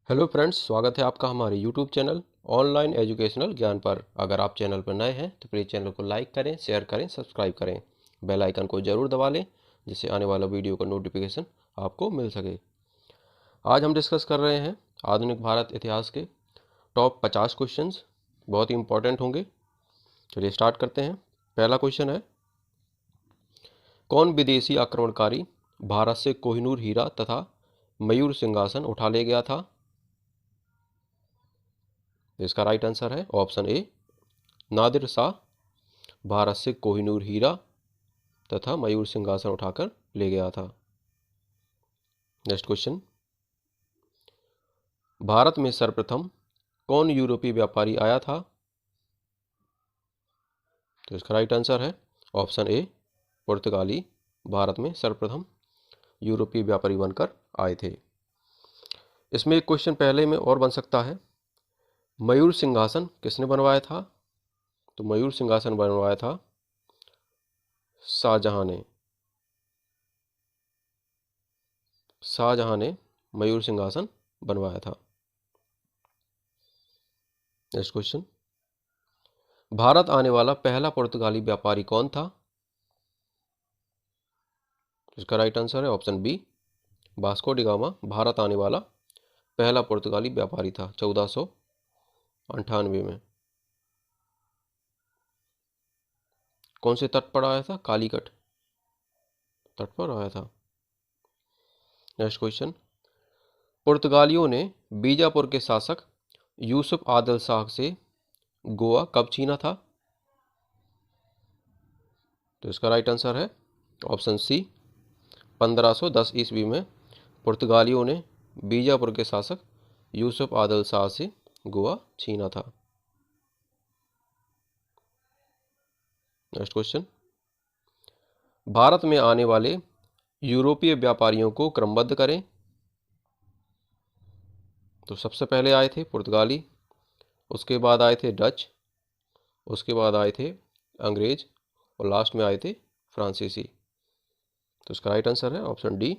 Hello friends, स्वागत है आपका हमारे यूट्यूब चैनल ऑनलाइन एजुकेशनल ज्ञान पर। अगर आप चैनल पर नए हैं तो प्लीज़ चैनल को लाइक करें, शेयर करें, सब्सक्राइब करें। बेल आइकन को ज़रूर दबा लें जिससे आने वाला वीडियो का नोटिफिकेशन आपको मिल सके। आज हम डिस्कस कर रहे हैं आधुनिक भारत इतिहास के टॉप 50 क्वेश्चंस। बहुत ही इंपॉर्टेंट होंगे। चलिए स्टार्ट करते हैं। पहला क्वेश्चन है, कौन विदेशी आक्रमणकारी भारत से कोहिनूर हीरा तथा मयूर सिंहासन उठा ले गया था? इसका राइट आंसर है ऑप्शन ए, नादिर शाह भारत से कोहिनूर हीरा तथा मयूर सिंहासन उठाकर ले गया था। नेक्स्ट क्वेश्चन, भारत में सर्वप्रथम कौन यूरोपीय व्यापारी आया था? तो इसका राइट आंसर है ऑप्शन ए, पुर्तगाली भारत में सर्वप्रथम यूरोपीय व्यापारी बनकर आए थे। इसमें एक क्वेश्चन पहले में और बन सकता है, मयूर सिंहासन किसने बनवाया था? तो मयूर सिंहासन बनवाया था शाहजहां ने। शाहजहां ने मयूर सिंहासन बनवाया था। नेक्स्ट क्वेश्चन, भारत आने वाला पहला पुर्तगाली व्यापारी कौन था? इसका राइट आंसर है option B, Vasco da Gama भारत आने वाला पहला पुर्तगाली व्यापारी था 1498 में। कौन से तट पर आया था? कालीकट तट पर आया था। नेक्स्ट क्वेश्चन, पुर्तगालियों ने बीजापुर के शासक यूसुफ आदिल शाह से गोवा कब छीना था? तो इसका राइट आंसर है ऑप्शन सी, 1510 ईस्वी में पुर्तगालियों ने बीजापुर के शासक यूसुफ आदिल शाह से गोवा छीना था। नेक्स्ट क्वेश्चन, भारत में आने वाले यूरोपीय व्यापारियों को क्रमबद्ध करें। तो सबसे पहले आए थे पुर्तगाली, उसके बाद आए थे डच, उसके बाद आए थे अंग्रेज और लास्ट में आए थे फ्रांसीसी। तो इसका राइट आंसर है option D.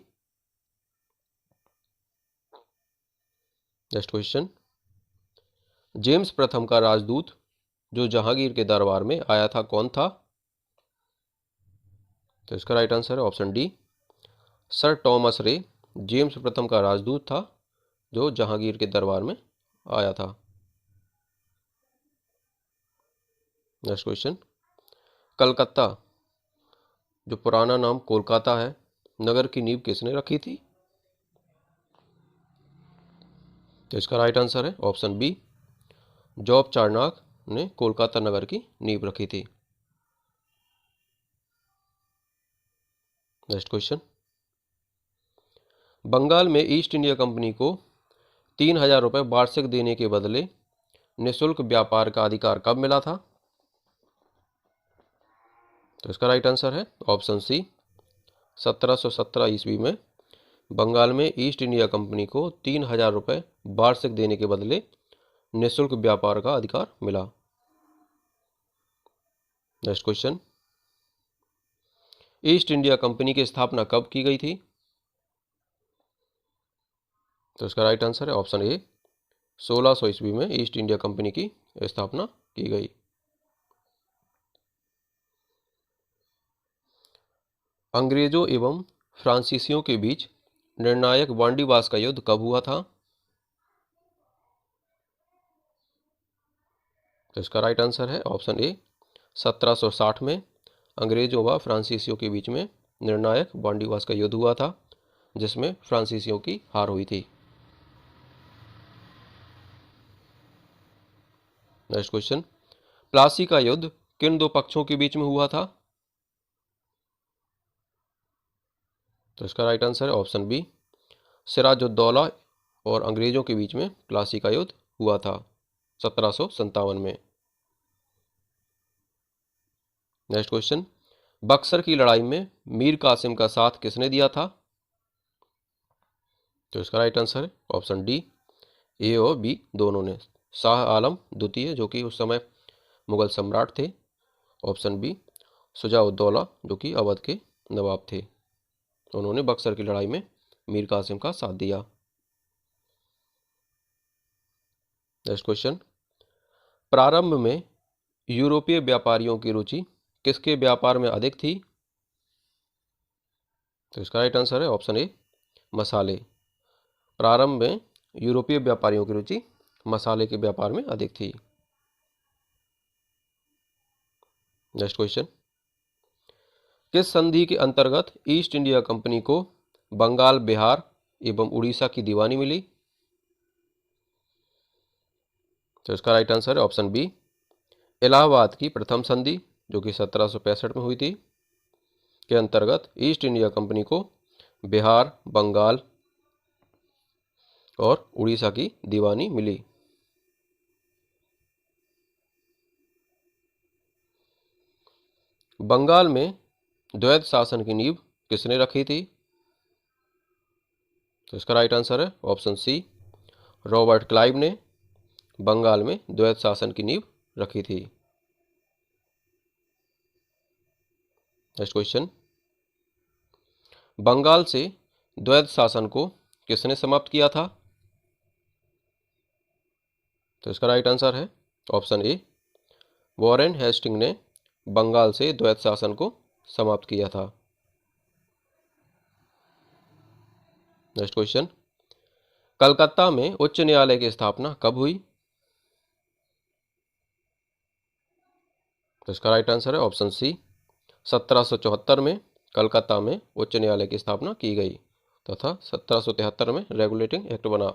Next question, James प्रथम का राजदूत जो जहांगीर के दरबार में आया था कौन था? तो इसका राइट आंसर है ऑप्शन डी, सर टॉमस रे जेम्स प्रथम का राजदूत था जो जहांगीर के दरबार में आया था। नेक्स्ट क्वेश्चन, कलकत्ता जो पुराना नाम कोलकाता है, नगर की नींव किसने रखी थी? तो इसका राइट आंसर है ऑप्शन बी, जॉब चार्नाक ने कोलकाता नगर की नींव रखी थी। नेक्स्ट क्वेश्चन, बंगाल में ईस्ट इंडिया कंपनी को 3000 रुपये वार्षिक देने के बदले निःशुल्क व्यापार का अधिकार कब मिला था? तो इसका राइट आंसर है ऑप्शन सी, 1717 ईस्वी में बंगाल में ईस्ट इंडिया कंपनी को 3000 रुपये वार्षिक देने के बदले निःशुल्क व्यापार का अधिकार मिला। Next question, east India company की स्थापना कब की गई थी? तो इसका राइट आंसर है ऑप्शन ए, 1600 ईस्वी में ईस्ट इंडिया कंपनी की स्थापना की गई। अंग्रेजों एवं फ्रांसीसियों के बीच निर्णायक वांडीवास का युद्ध कब हुआ था? तो इसका राइट आंसर है ऑप्शन ए, 1760 में अंग्रेजों व फ्रांसीसियों के बीच में निर्णायक वांडीवास का युद्ध हुआ था जिसमें फ्रांसीसियों की हार हुई थी। नेक्स्ट क्वेश्चन, प्लासी का युद्ध किन दो पक्षों के बीच में हुआ था? तो इसका राइट आंसर है ऑप्शन बी, सिराजुद्दौला और अंग्रेजों के बीच में प्लासी का युद्ध हुआ था 1757 में। नेक्स्ट क्वेश्चन, बक्सर की लड़ाई में मीर कासिम का साथ किसने दिया था? तो इसका राइट आंसर है ऑप्शन डी, ए और बी दोनों ने। शाह आलम द्वितीय जो कि उस समय मुगल सम्राट थे, ऑप्शन बी शुजाउद्दौला जो कि अवध के नवाब थे, उन्होंने बक्सर की लड़ाई में मीर कासिम का साथ दिया। नेक्स्ट क्वेश्चन, प्रारंभ में यूरोपीय व्यापारियों की रुचि किसके व्यापार में अधिक थी? तो इसका राइट आंसर है ऑप्शन ए, मसाले। प्रारंभ में यूरोपीय व्यापारियों की रुचि मसाले के व्यापार में अधिक थी। नेक्स्ट क्वेश्चन, किस संधि के अंतर्गत ईस्ट इंडिया कंपनी को बंगाल, बिहार एवं उड़ीसा की दीवानी मिली? तो इसका राइट आंसर है ऑप्शन बी, इलाहाबाद की प्रथम संधि जो कि 1765 में हुई थी, के अंतर्गत ईस्ट इंडिया कंपनी को बिहार, बंगाल और उड़ीसा की दीवानी मिली। बंगाल में द्वैत शासन की नींव किसने रखी थी? तो इसका राइट आंसर है ऑप्शन सी, रॉबर्ट क्लाइव ने बंगाल में द्वैत शासन की नींव रखी थी। नेक्स्ट क्वेश्चन, बंगाल से द्वैत शासन को किसने समाप्त किया था? तो इसका राइट आंसर है ऑप्शन ए, वॉरेन हेस्टिंग ने बंगाल से द्वैत शासन को समाप्त किया था। नेक्स्ट क्वेश्चन, कलकत्ता में उच्च न्यायालय की स्थापना कब हुई? तो इसका राइट आंसर है ऑप्शन सी, 1774 में कलकत्ता में उच्च न्यायालय की स्थापना की गई तथा 1773 में रेगुलेटिंग एक्ट बना।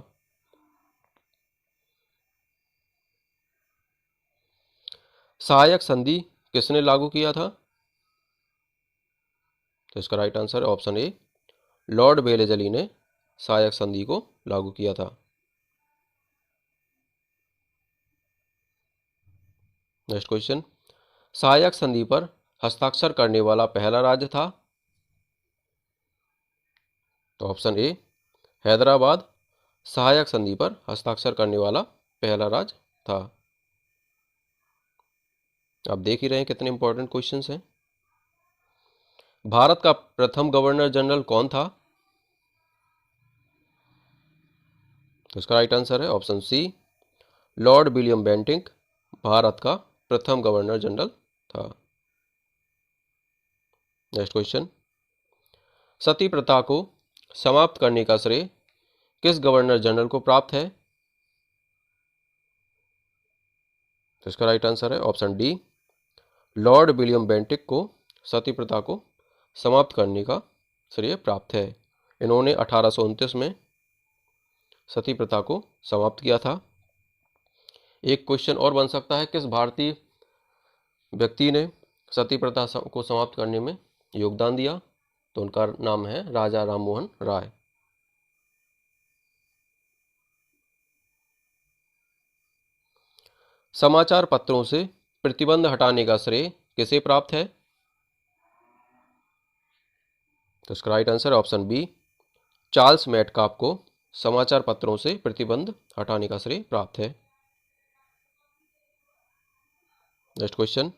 सहायक संधि किसने लागू किया था? तो इसका राइट आंसर है ऑप्शन ए, लॉर्ड वेलेजली ने सहायक संधि को लागू किया था। नेक्स्ट क्वेश्चन, सहायक संधि पर हस्ताक्षर करने वाला पहला राज्य था? तो ऑप्शन ए, हैदराबाद सहायक संधि पर हस्ताक्षर करने वाला पहला राज्य था। आप देख ही रहे हैं कितने इंपॉर्टेंट क्वेश्चंस हैं। भारत का प्रथम गवर्नर जनरल कौन था? तो इसका राइट आंसर है option C, Lord William Bentinck भारत का प्रथम गवर्नर जनरल था। नेक्स्ट क्वेश्चन, सती प्रथा को समाप्त करने का श्रेय किस गवर्नर जनरल को प्राप्त है? तो इसका राइट आंसर है option D, Lord William Bentinck को सती प्रथा को समाप्त करने का श्रेय प्राप्त है। इन्होंने 1829 में सती प्रथा को समाप्त किया था। एक क्वेश्चन और बन सकता है, किस भारतीय व्यक्ति ने सती प्रथा को समाप्त करने में योगदान दिया? तो उनका नाम है राजा राममोहन राय। समाचार पत्रों से प्रतिबंध हटाने का श्रेय किसे प्राप्त है? तो इसका right answer option B, Charles Metcalfe को समाचार पत्रों से प्रतिबंध हटाने का श्रेय प्राप्त है। नेक्स्ट क्वेश्चन,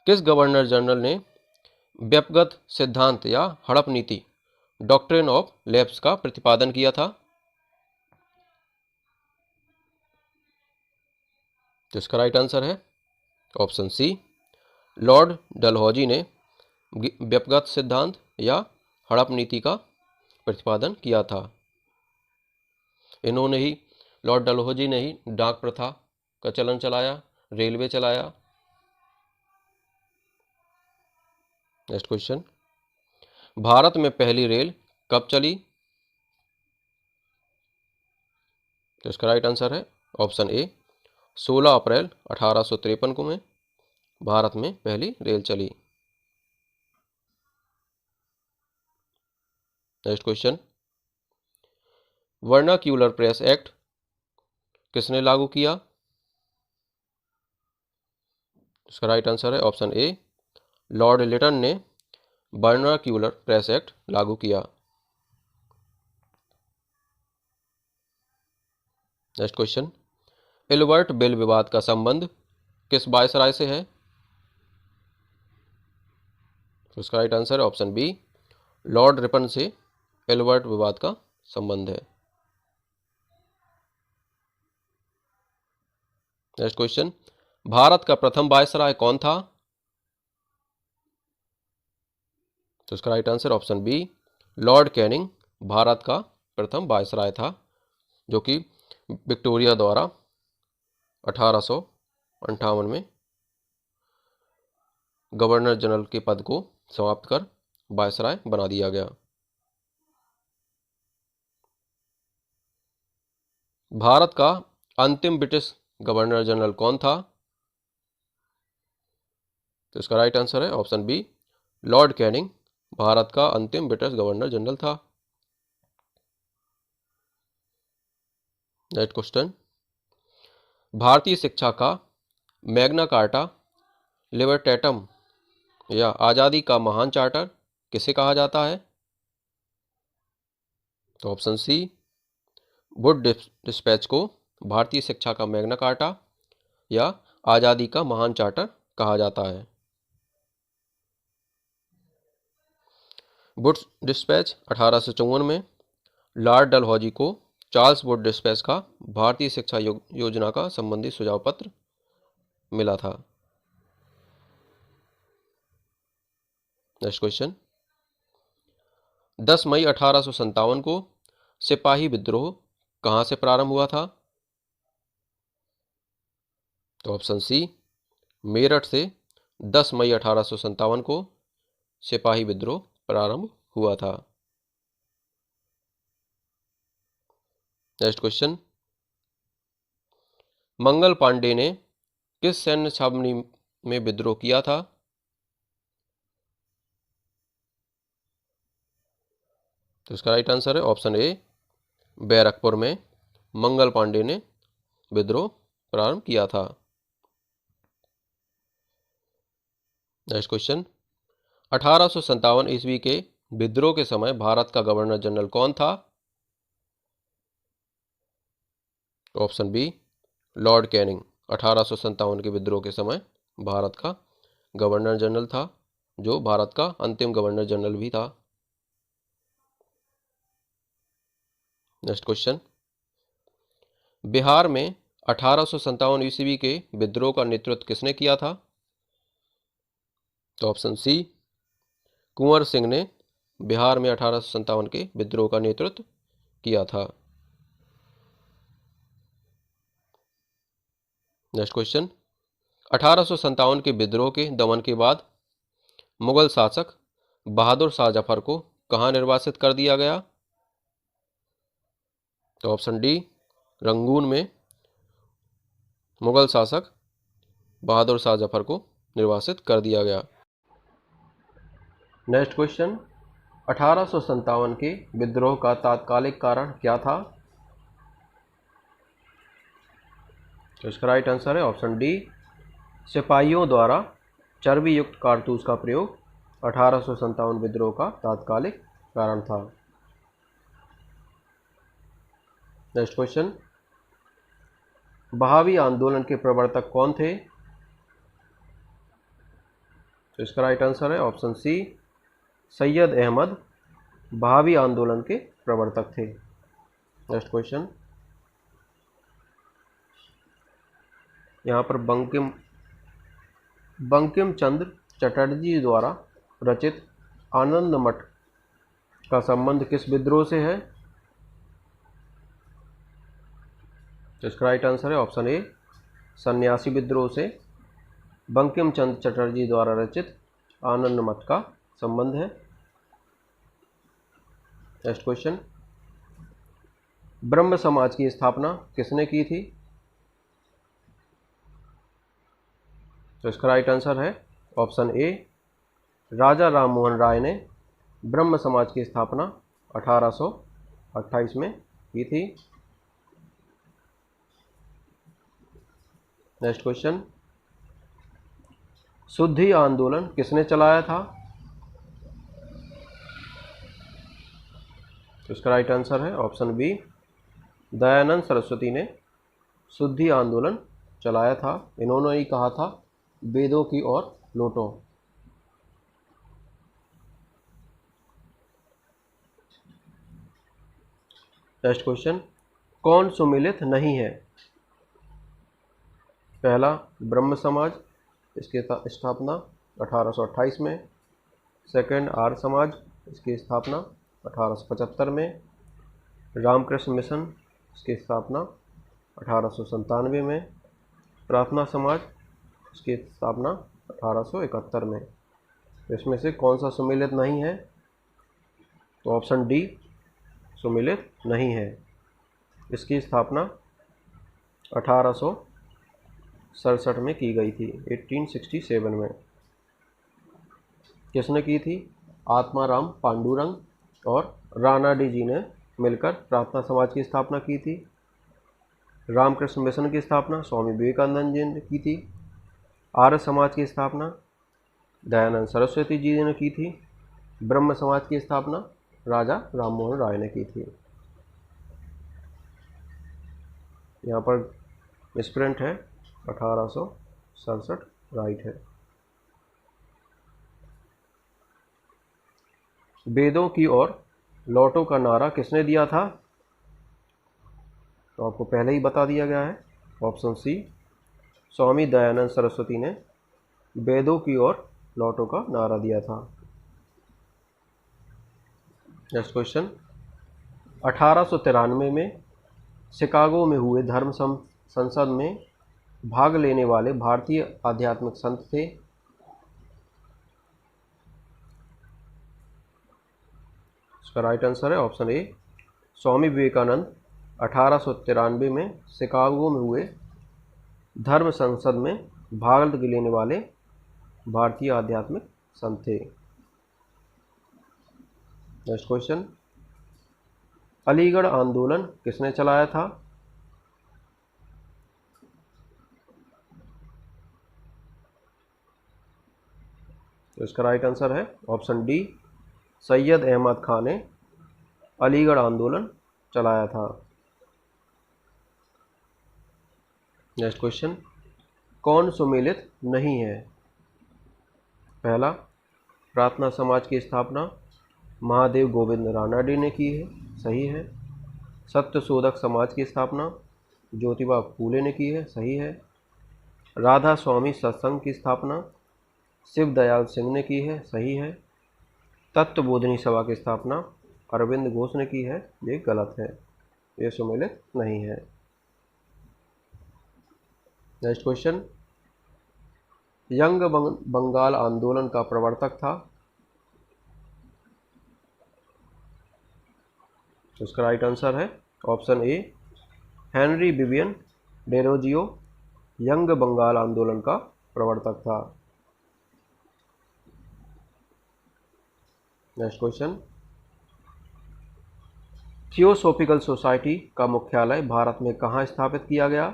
किस गवर्नर जनरल ने व्यक्तिगत सिद्धांत या हड़प नीति डॉक्ट्रिन ऑफ लैप्स का प्रतिपादन किया था? तो इसका राइट आंसर है ऑप्शन सी, लॉर्ड डलहौजी ने व्यक्तिगत सिद्धांत या हड़प नीति का प्रतिपादन किया था। इन्होंने ही, लॉर्ड डलहौजी ने ही डाक प्रथा का चलन चलाया, रेलवे चलाया। नेक्स्ट क्वेश्चन, भारत में पहली रेल कब चली? तो इसका राइट आंसर है ऑप्शन ए, 16 अप्रैल 1853 को में भारत में पहली रेल चली। Next question, vernacular press act किसने लागू किया? इसका राइट आंसर है ऑप्शन ए, लॉर्ड लिटन ने वर्नाक्यूलर प्रेस एक्ट लागू किया। नेक्स्ट क्वेश्चन, एल्बर्ट बिल विवाद का संबंध किस वायसराय से है? तो इसका राइट आंसर है ऑप्शन बी, लॉर्ड रिपन से एल्बर्ट विवाद का संबंध है। नेक्स्ट क्वेश्चन, भारत का प्रथम वायसराय कौन था? तो इसका right answer option B, Lord Canning भारत का प्रथम वायसराय था, जो कि विक्टोरिया द्वारा 1858 में गवर्नर जनरल के पद को समाप्त कर वायसराय बना दिया गया। भारत का अंतिम ब्रिटिश गवर्नर जनरल कौन था? तो इसका राइट आंसर है ऑप्शन बी, लॉर्ड कैनिंग भारत का अंतिम ब्रिटिश गवर्नर जनरल था। नेक्स्ट क्वेश्चन, भारतीय शिक्षा का मैग्ना कार्टा लिबर्टेटम या आज़ादी का महान चार्टर किसे कहा जाता है? तो ऑप्शन सी, वुड डिस्पैच को भारतीय शिक्षा का मैग्ना कार्टा या आज़ादी का महान चार्टर कहा जाता है। वुड डिस्पैच 1854 में लॉर्ड डलहौजी को चार्ल्स वुड डिस्पैच का भारतीय शिक्षा योजना का संबंधी सुझाव पत्र मिला था। नेक्स्ट क्वेश्चन, 10 मई 1857 को सिपाही विद्रोह कहाँ से प्रारंभ हुआ था? तो ऑप्शन सी, मेरठ से 10 मई 1857 को सिपाही विद्रोह प्रारंभ हुआ था। नेक्स्ट क्वेश्चन, मंगल पांडे ने किस सैन्य छावनी में विद्रोह किया था? तो इसका राइट आंसर है ऑप्शन ए, बैरकपुर में मंगल पांडे ने विद्रोह प्रारंभ किया था। नेक्स्ट क्वेश्चन, 1857 ईस्वी के विद्रोह के समय भारत का गवर्नर जनरल कौन था? ऑप्शन बी, लॉर्ड कैनिंग 1857 के विद्रोह के समय भारत का गवर्नर जनरल था, जो भारत का अंतिम गवर्नर जनरल भी था। नेक्स्ट क्वेश्चन, बिहार में 1857 ईस्वी के विद्रोह का नेतृत्व किसने किया था? तो ऑप्शन सी, कुंवर सिंह ने बिहार में 1857 के विद्रोह का नेतृत्व किया था। नेक्स्ट क्वेश्चन, 1857 के विद्रोह के दमन के बाद मुगल शासक बहादुर शाह जफर को कहाँ निर्वासित कर दिया गया? तो ऑप्शन डी, रंगून में मुगल शासक बहादुर शाह जफर को निर्वासित कर दिया गया। नेक्स्ट क्वेश्चन, 1857 के विद्रोह का तात्कालिक कारण क्या था? तो इसका राइट आंसर है ऑप्शन डी, सिपाहियों द्वारा चर्बी युक्त कारतूस का प्रयोग 1857 विद्रोह का तात्कालिक कारण था। नेक्स्ट क्वेश्चन, बहावी आंदोलन के प्रवर्तक कौन थे? तो इसका राइट आंसर है ऑप्शन सी, सैयद अहमद बहावी आंदोलन के प्रवर्तक थे। नेक्स्ट क्वेश्चन, यहाँ पर बंकिम चंद्र चटर्जी द्वारा रचित आनंद मठ का संबंध किस विद्रोह से है? तो इसका राइट आंसर है ऑप्शन ए, सन्यासी विद्रोह से बंकिम चंद्र चटर्जी द्वारा रचित आनंद मठ का संबंध है। नेक्स्ट क्वेश्चन, ब्रह्म समाज की स्थापना किसने की थी? तो इसका राइट आंसर है ऑप्शन ए, राजा राम मोहन राय ने ब्रह्म समाज की स्थापना 1828 में की थी। नेक्स्ट क्वेश्चन, शुद्धि आंदोलन किसने चलाया था? तो इसका राइट आंसर है ऑप्शन बी, दयानंद सरस्वती ने शुद्धि आंदोलन चलाया था। इन्होंने ही कहा था वेदों की ओर लौटो। नेक्स्ट क्वेश्चन, कौन सुमिलित नहीं है? पहला ब्रह्म समाज, इसकी स्थापना 1828 में। सेकंड आर्य समाज, इसकी स्थापना 1875 में। रामकृष्ण मिशन, इसकी स्थापना 1897 में। प्रार्थना समाज, इसकी स्थापना 1871 में। इसमें से कौन सा सुमेलित नहीं है? तो ऑप्शन डी सुमेलित नहीं है। इसकी स्थापना 1867 में की गई थी, 1867 में। किसने की थी? आत्माराम पांडुरंग और रानाडी जी ने मिलकर प्रार्थना समाज की स्थापना की थी। रामकृष्ण मिशन की स्थापना स्वामी विवेकानंद जी ने की थी। आर्य समाज की स्थापना दयानंद सरस्वती जी ने की थी। ब्रह्म समाज की स्थापना राजा राममोहन राय ने की थी। यहाँ पर मिसप्रिंट है, 1867 राइट है। वेदों की ओर लौटो का नारा किसने दिया था? तो आपको पहले ही बता दिया गया है, ऑप्शन सी स्वामी दयानंद सरस्वती ने वेदों की ओर लौटो का नारा दिया था। नेक्स्ट क्वेश्चन, 1893 में शिकागो में हुए धर्म संसद में भाग लेने वाले भारतीय आध्यात्मिक संत थे? इसका राइट आंसर है ऑप्शन ए स्वामी विवेकानंद। 1893 में शिकागो में हुए धर्म संसद में भाग लेने वाले भारतीय आध्यात्मिक संत थे। नेक्स्ट क्वेश्चन, अलीगढ़ आंदोलन किसने चलाया था? तो इसका राइट आंसर है ऑप्शन डी सैयद अहमद खान ने अलीगढ़ आंदोलन चलाया था। नेक्स्ट क्वेश्चन, कौन सुमेलित नहीं है? पहला प्रार्थना समाज की स्थापना महादेव गोविंद रानाडी ने की है, सही है। सत्यशोधक समाज की स्थापना ज्योतिबा फूले ने की है, सही है। राधा स्वामी सत्संग की स्थापना शिव दयाल सिंह ने की है, सही है। तत्वबोधिनी सभा की स्थापना अरविंद घोष ने की है, ये गलत है, ये सुमेलित नहीं है। नेक्स्ट क्वेश्चन, यंग बंगाल आंदोलन का प्रवर्तक था? उसका राइट आंसर है option A Henry Vivian Derozio Young Bengal आंदोलन का प्रवर्तक था। नेक्स्ट क्वेश्चन, थियोसॉफिकल सोसाइटी का मुख्यालय भारत में कहाँ स्थापित किया गया?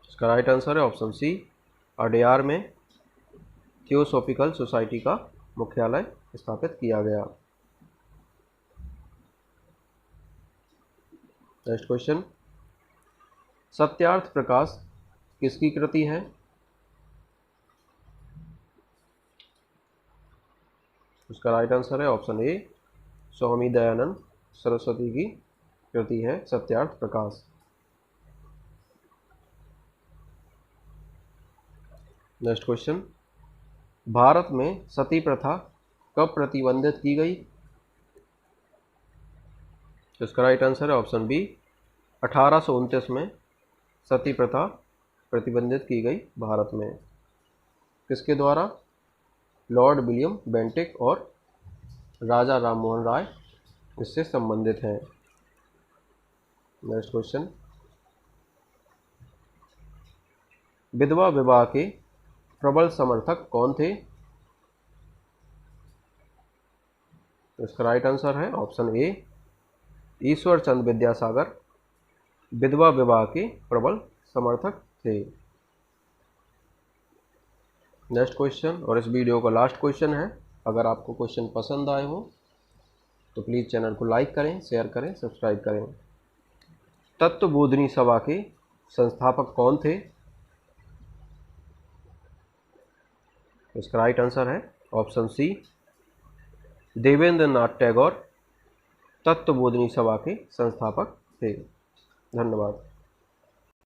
इसका राइट आंसर है ऑप्शन सी अडयार में थियोसॉफिकल सोसाइटी का मुख्यालय स्थापित किया गया। नेक्स्ट क्वेश्चन, सत्यार्थ प्रकाश किसकी कृति है? उसका राइट आंसर है ऑप्शन ए स्वामी दयानंद सरस्वती की कृति है सत्यार्थ प्रकाश। नेक्स्ट क्वेश्चन, भारत में सती प्रथा कब प्रतिबंधित की गई? इसका राइट आंसर है ऑप्शन बी 1829 में सती प्रथा प्रतिबंधित की गई भारत में। किसके द्वारा? लॉर्ड विलियम बेंटिक और राजा राममोहन राय इससे संबंधित हैं। नेक्स्ट क्वेश्चन, विधवा विवाह के प्रबल समर्थक कौन थे? इसका राइट आंसर है ऑप्शन ए ईश्वर चंद्र विद्यासागर विधवा विवाह के प्रबल समर्थक थे। नेक्स्ट क्वेश्चन और इस वीडियो का लास्ट क्वेश्चन है। अगर आपको क्वेश्चन पसंद आए हो तो प्लीज़ चैनल को लाइक करें, शेयर करें, सब्सक्राइब करें। तत्वबोधिनी सभा के संस्थापक कौन थे? इसका राइट आंसर है ऑप्शन सी देवेंद्र नाथ टैगोर तत्वबोधिनी सभा के संस्थापक थे। धन्यवाद।